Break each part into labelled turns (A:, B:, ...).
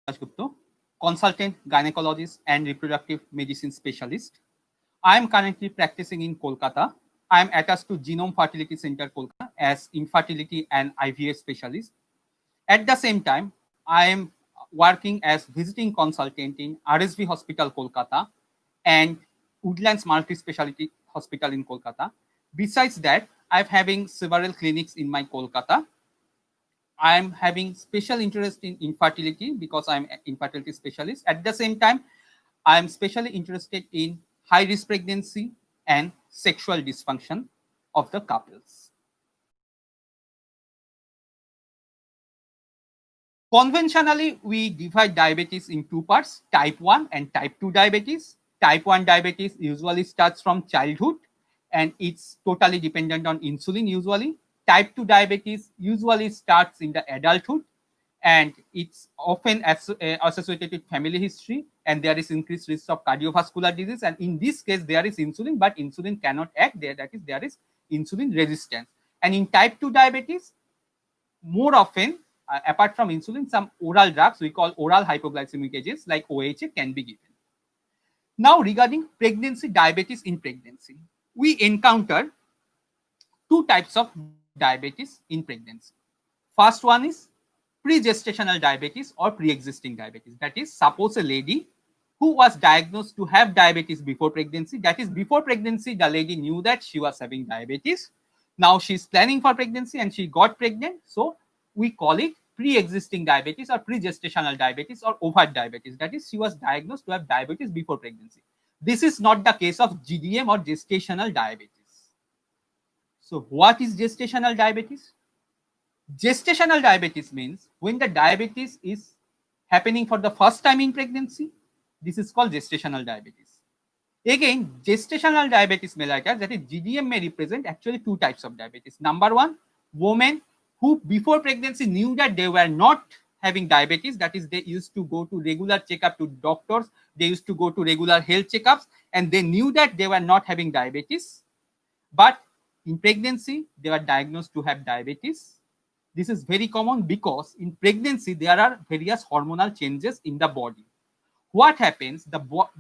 A: Dasgupta, consultant, gynecologist, and reproductive medicine specialist. I am currently practicing in Kolkata. I am attached to Genome Fertility Center, Kolkata, as infertility and IVF specialist. At the same time, I am working as visiting consultant in RSV Hospital, Kolkata, and Woodlands Multi-Speciality Hospital in Kolkata. Besides that, I'm having several clinics in my Kolkata. I'm having special interest in infertility because I'm an infertility specialist. At the same time, I'm specially interested in high risk pregnancy and sexual dysfunction of the couples. Conventionally, we divide diabetes in two parts, type 1 and type 2 diabetes. Type 1 diabetes usually starts from childhood and it's totally dependent on insulin usually. Type 2 diabetes usually starts in the adulthood and it's often associated with family history, and there is increased risk of cardiovascular disease, and in this case there is insulin, but insulin cannot act there, that is there is insulin resistance. And in type 2 diabetes, more often apart from insulin, some oral drugs we call oral hypoglycemic agents like OHA can be given. Now regarding pregnancy, diabetes in pregnancy, we encounter two types of diabetes in pregnancy. First one is pre-gestational diabetes or pre-existing diabetes. That is, suppose a lady who was diagnosed to have diabetes before pregnancy, that is before pregnancy the lady knew that she was having diabetes. Now she's planning for pregnancy and she got pregnant, so we call it pre-existing diabetes or pre-gestational diabetes or overt diabetes. That is, she was diagnosed to have diabetes before pregnancy. This is not the case of GDM or gestational diabetes. So what is gestational diabetes? Gestational diabetes means when the diabetes is happening for the first time in pregnancy, this is called gestational diabetes. Again, gestational diabetes mellitus, that is GDM, may represent actually two types of diabetes. Number one, women who before pregnancy knew that they were not having diabetes, that is they used to go to regular checkup to doctors, they used to go to regular health checkups, and they knew that they were not having diabetes, but in pregnancy they were diagnosed to have diabetes. This is very common because in pregnancy there are various hormonal changes in the body. What happens, the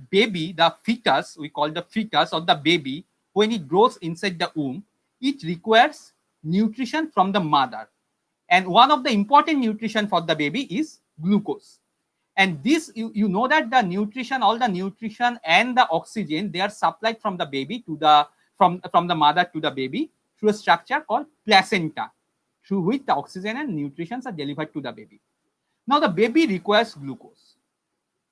A: baby, the fetus, we call the fetus or the baby, when it grows inside the womb, it requires nutrition from the mother, and one of the important nutrition for the baby is glucose. And this, you know that the nutrition, all the nutrition and the oxygen, they are supplied from the baby to the from the mother to the baby through a structure called placenta, through which the oxygen and nutrients are delivered to the baby. Now the baby requires glucose.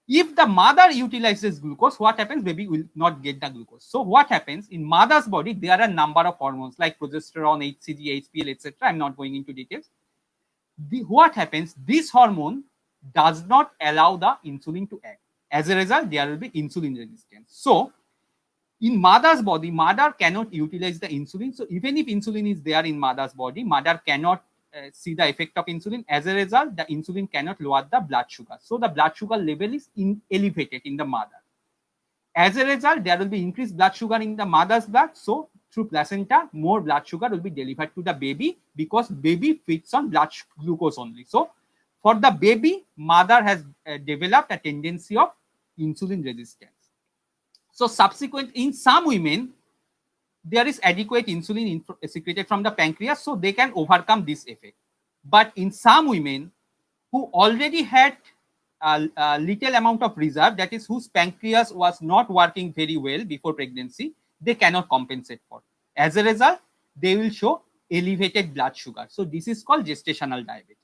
A: If the mother utilizes glucose, what happens? Baby will not get the glucose. So what happens in mother's body? There are a number of hormones like progesterone, HCG, HPL, etc. I'm not going into details. What happens? This hormone does not allow the insulin to act. As a result, there will be insulin resistance. So in mother's body, mother cannot utilize the insulin. So even if insulin is there in mother's body, mother cannot see the effect of insulin. As a result, the insulin cannot lower the blood sugar. So the blood sugar level is elevated in the mother. As a result, there will be increased blood sugar in the mother's blood. So through placenta, more blood sugar will be delivered to the baby because baby feeds on blood glucose only. So for the baby, mother has developed a tendency of insulin resistance. So subsequent, in some women, there is adequate insulin secreted from the pancreas, so they can overcome this effect. But in some women who already had a little amount of reserve, that is whose pancreas was not working very well before pregnancy, they cannot compensate for. As a result, they will show elevated blood sugar. So this is called gestational diabetes.